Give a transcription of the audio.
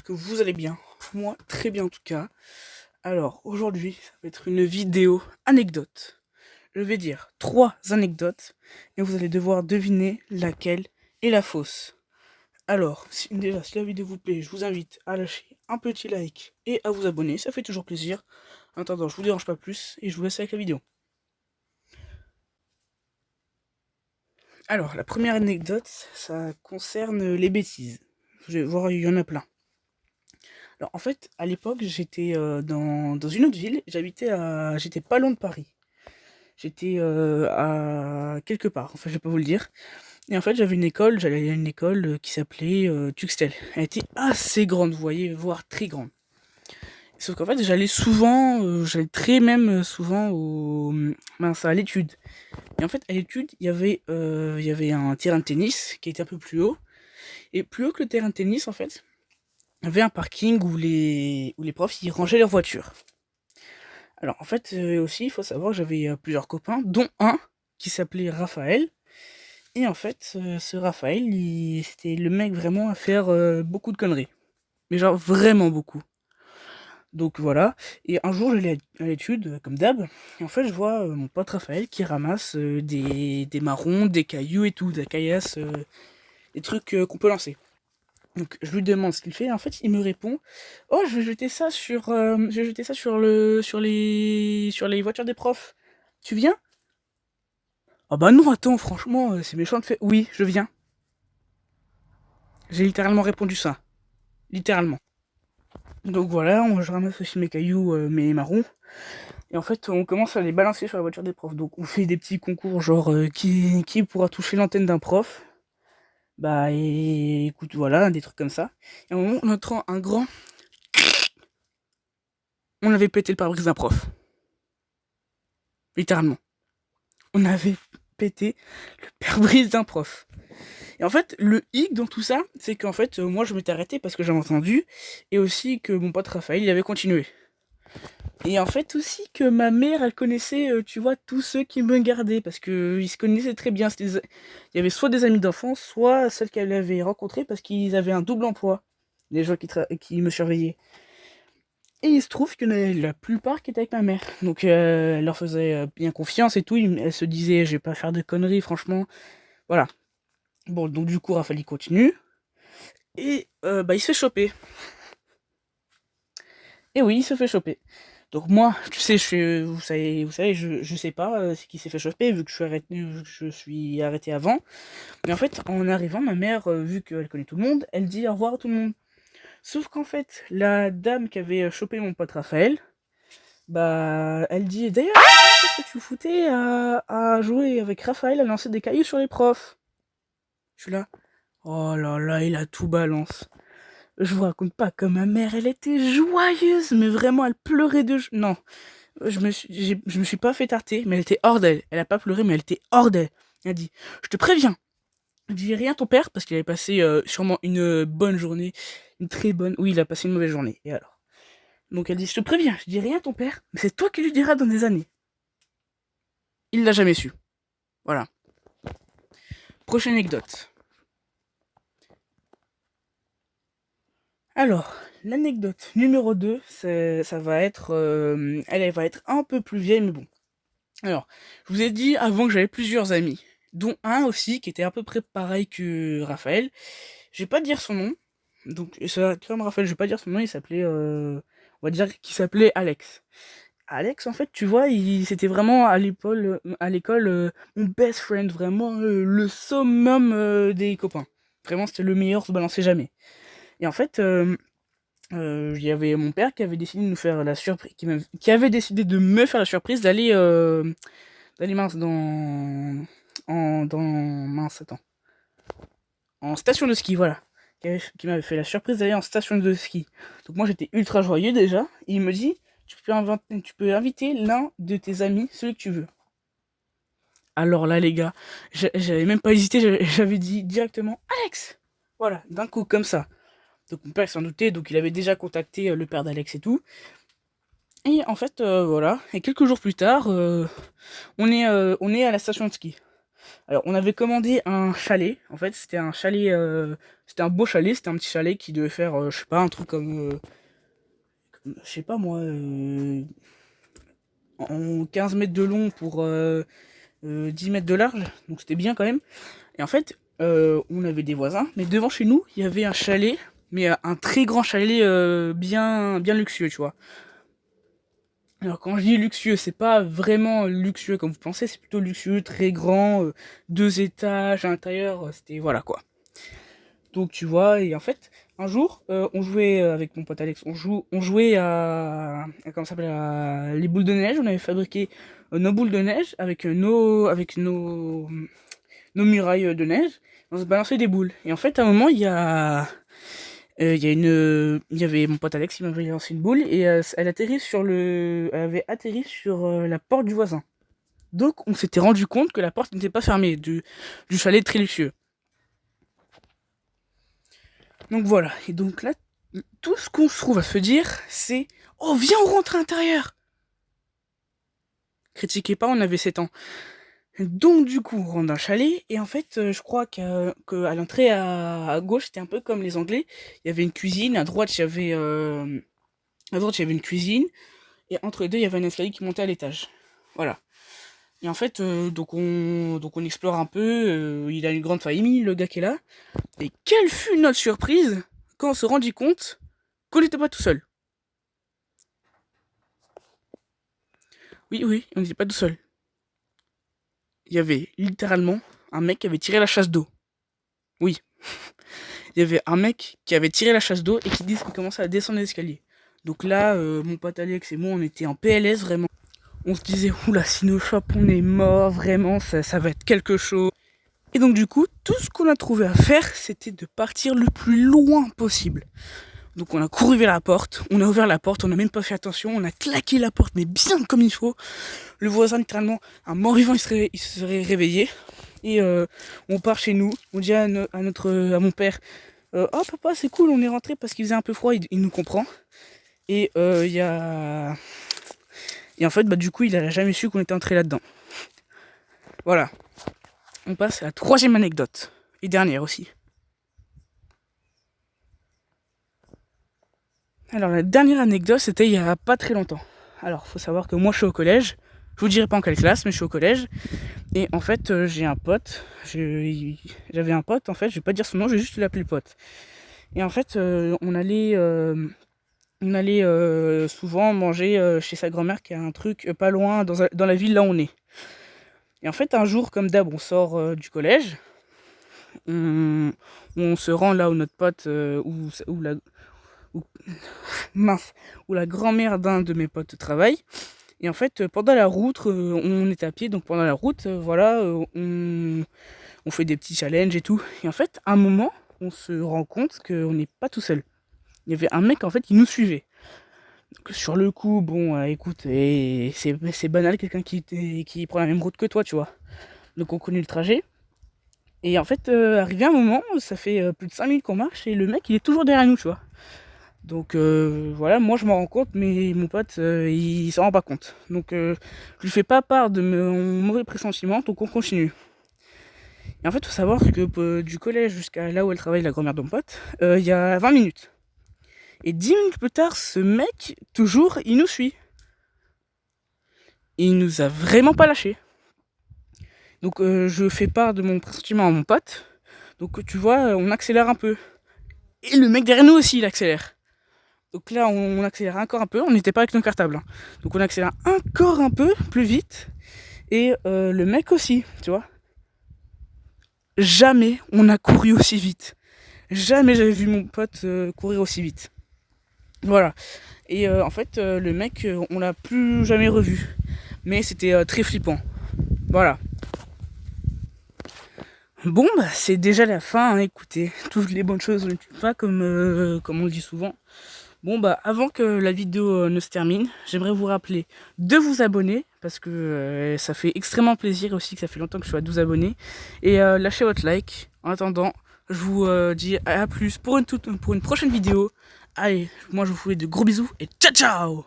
j'espère que vous allez bien. Moi, très bien en tout cas. Alors, aujourd'hui, ça va être une vidéo anecdote. Je vais dire 3 anecdotes et vous allez devoir deviner laquelle est la fausse. Alors, si la vidéo vous plaît, je vous invite à lâcher un petit like et à vous abonner, ça fait toujours plaisir. En attendant, je vous dérange pas plus et je vous laisse avec la vidéo. Alors, la première anecdote, ça concerne les bêtises. Je vais voir, il y en a plein. Alors, en fait, à l'époque, j'étais dans une autre ville. J'étais pas loin de Paris. J'étais à quelque part. Enfin, je vais pas vous le dire. Et en fait, j'allais à une école qui s'appelait Tuxtel. Elle était assez grande, vous voyez, voire très grande. Sauf qu'en fait, j'allais très même souvent à l'étude. Et en fait, à l'étude, il y avait un terrain de tennis qui était un peu plus haut. Et plus haut que le terrain de tennis, en fait, il y avait un parking où les profs ils rangeaient leurs voitures. Alors en fait aussi il faut savoir que j'avais plusieurs copains, dont un qui s'appelait Raphaël. Et en fait ce Raphaël, c'était le mec vraiment à faire beaucoup de conneries. Mais genre vraiment beaucoup. Donc voilà. Et un jour j'allais à l'étude, comme d'hab. Et en fait je vois mon pote Raphaël qui ramasse des marrons, des cailloux et tout, des caillasses, des trucs qu'on peut lancer. Donc je lui demande ce qu'il fait, et en fait il me répond: "Oh, je vais jeter ça sur les voitures des profs. Tu viens?" Ah bah non, attends, franchement, c'est méchant de faire. Oui, je viens. J'ai littéralement répondu ça. Littéralement. Donc voilà, je ramasse aussi mes cailloux, mes marrons. Et en fait, on commence à les balancer sur la voiture des profs. Donc on fait des petits concours, genre qui pourra toucher l'antenne d'un prof. Bah et écoute, voilà, des trucs comme ça. Et à un moment, on entend un grand. On avait pété le pare-brise d'un prof. Littéralement. On avait pété le pare-brise d'un prof. Et en fait, le hic dans tout ça, c'est qu'en fait, moi je m'étais arrêté parce que j'avais entendu, et aussi que mon pote Raphaël, il avait continué. Et en fait aussi que ma mère, elle connaissait, tu vois, tous ceux qui me gardaient, parce qu'ils se connaissaient très bien. Il y avait soit des amis d'enfance, soit celles qu'elle avait rencontrées, parce qu'ils avaient un double emploi, les gens qui me surveillaient. Et il se trouve que la plupart qui étaient avec ma mère. Donc elle leur faisait bien confiance et tout. Elle se disait, je vais pas faire de conneries, franchement. Voilà. Bon, donc du coup, Raphaël il continue. Et bah, il se fait choper. Et oui, il se fait choper. Donc moi, tu sais, vous savez, je sais pas ce qui s'est fait choper vu que je suis arrêté avant. Mais en fait, en arrivant, ma mère, vu qu'elle connaît tout le monde, elle dit au revoir à tout le monde. Sauf qu'en fait, la dame qui avait chopé mon pote Raphaël, bah, elle dit d'ailleurs, qu'est-ce que tu foutais à jouer avec Raphaël à lancer des cailloux sur les profs? Je suis là, oh là là, il a tout balance. Je vous raconte pas que ma mère, elle était joyeuse, mais vraiment, elle pleurait non, je me suis pas fait tarter, mais elle était hors d'elle. Elle a pas pleuré, mais elle était hors d'elle. Elle a dit, je te préviens, je dis rien à ton père, parce qu'il avait passé sûrement une bonne journée, une très bonne, oui, il a passé une mauvaise journée, et alors? Donc elle dit, je te préviens, je dis rien à ton père, mais c'est toi qui lui diras dans des années. Il l'a jamais su. Voilà. Prochaine anecdote. Alors, l'anecdote numéro 2, ça va être... elle va être un peu plus vieille, mais bon. Alors, je vous ai dit avant que j'avais plusieurs amis, dont un aussi qui était à peu près pareil que Raphaël. Je vais pas dire son nom. Donc, ça, comme Raphaël, je vais pas dire son nom, il s'appelait... on va dire qu'il s'appelait Alex. Alex, en fait, tu vois, c'était vraiment à l'école, mon best friend, vraiment le summum des copains. Vraiment, c'était le meilleur, on se balançait jamais. Et en fait, il y avait mon père qui avait décidé de nous faire la surprise, qui avait décidé de me faire la surprise d'aller mince attends, en station de ski, voilà. Qui m'avait fait la surprise d'aller en station de ski. Donc moi j'étais ultra joyeux déjà, et il me dit, tu peux inviter l'un de tes amis, celui que tu veux. Alors là les gars, j'avais même pas hésité, j'avais dit directement Alex. Voilà, d'un coup comme ça. Donc mon père s'en doutait, donc il avait déjà contacté le père d'Alex et tout. Et en fait, voilà. Et quelques jours plus tard, on est à la station de ski. Alors, on avait commandé un chalet. En fait, c'était un chalet, c'était un beau chalet. C'était un petit chalet qui devait faire, je sais pas, un truc je sais pas moi, en 15 mètres de long pour 10 mètres de large. Donc, c'était bien quand même. Et en fait, on avait des voisins, mais devant chez nous, il y avait un chalet, mais un très grand chalet bien luxueux, tu vois. Alors quand je dis luxueux, c'est pas vraiment luxueux comme vous pensez, c'est plutôt luxueux, très grand, 2 étages, à l'intérieur, c'était voilà quoi. Donc tu vois, et en fait, un jour, on jouait avec mon pote Alex, on jouait comment ça s'appelle, les boules de neige. On avait fabriqué nos boules de neige avec nos murailles de neige. On se balançait des boules. Et en fait, à un moment, il y avait mon pote Alex qui m'avait lancé une boule et elle avait atterri sur la porte du voisin. Donc on s'était rendu compte que la porte n'était pas fermée du chalet très luxueux. Donc voilà, et donc là, tout ce qu'on se trouve à se dire, c'est oh viens on rentre à l'intérieur. Critiquez pas, on avait 7 ans. Donc du coup, on rentre dans le chalet, et en fait, je crois qu'à l'entrée à gauche, c'était un peu comme les Anglais. Il y avait une cuisine, à droite, il y avait une cuisine, et entre les deux, il y avait un escalier qui montait à l'étage. Voilà. Et en fait, donc on explore un peu, il a une grande famille, le gars qui est là. Et quelle fut notre surprise quand on se rendit compte qu'on n'était pas tout seul. Oui, oui, on n'était pas tout seul. Il y avait littéralement un mec qui avait tiré la chasse d'eau. Oui. Il y avait un mec qui avait tiré la chasse d'eau et qui dit qu'il commençait à descendre l'escalier. Donc là, mon pote Alex et moi, on était en PLS vraiment. On se disait, oula, si nos chope, on est mort, vraiment, ça va être quelque chose. Et donc du coup, tout ce qu'on a trouvé à faire, c'était de partir le plus loin possible. Donc on a couru vers la porte, on a ouvert la porte, on n'a même pas fait attention, on a claqué la porte, mais bien comme il faut. Le voisin, littéralement, un mort-vivant, il se serait réveillé. Et on part chez nous, on dit à mon père, oh papa, c'est cool, on est rentré parce qu'il faisait un peu froid, il nous comprend. Et Et en fait, bah du coup, il a jamais su qu'on était entré là-dedans. Voilà. On passe à la troisième anecdote. Et dernière aussi. Alors la dernière anecdote, c'était il y a pas très longtemps. Alors, faut savoir que moi, je suis au collège. Je vous dirai pas en quelle classe, mais je suis au collège. Et en fait, j'ai un pote. J'avais un pote, en fait, je vais pas dire son nom, je vais juste l'appeler le pote. Et en fait, on allait souvent manger chez sa grand-mère qui a un truc pas loin dans la ville là où on est. Et en fait, un jour, comme d'hab, on sort du collège. On se rend là où notre pote, où- mince, où la grand-mère d'un de mes potes travaille. Et en fait, pendant la route, on est à pied, donc pendant la route, voilà, on fait des petits challenges et tout. Et en fait, à un moment, on se rend compte qu'on n'est pas tout seul. Il y avait un mec en fait qui nous suivait. Donc, sur le coup, bon, écoute, c'est banal, quelqu'un qui prend la même route que toi, tu vois. Donc on connaît le trajet. Et en fait, arrivé un moment, ça fait plus de 5 minutes qu'on marche et le mec il est toujours derrière nous, tu vois. Donc voilà, moi je m'en rends compte, mais mon pote il s'en rend pas compte. Donc je lui fais pas part de mon mauvais pressentiment, donc on continue. Et en fait, faut savoir que du collège jusqu'à là où elle travaille, la grand-mère de mon pote, il y a 20 minutes. Et 10 minutes plus tard, ce mec, toujours, il nous suit. Il nous a vraiment pas lâché. Donc je fais part de mon pressentiment à mon pote. Donc tu vois, on accélère un peu. Et le mec derrière nous aussi, il accélère. Donc là, on accélère encore un peu. On n'était pas avec nos cartables. Hein. Donc on accélère encore un peu plus vite. Et le mec aussi, tu vois. Jamais on a couru aussi vite. Jamais j'avais vu mon pote courir aussi vite. Voilà. Et en fait, le mec, on l'a plus jamais revu. Mais c'était très flippant. Voilà. Bon, bah, c'est déjà la fin, hein, écoutez. Toutes les bonnes choses ne tuent pas, comme on le dit souvent. Bon, bah, avant que la vidéo ne se termine, j'aimerais vous rappeler de vous abonner, parce que ça fait extrêmement plaisir aussi, que ça fait longtemps que je suis à 12 abonnés. Et lâchez votre like. En attendant, je vous dis à plus pour une prochaine vidéo. Allez, moi je vous fais de gros bisous et ciao ciao!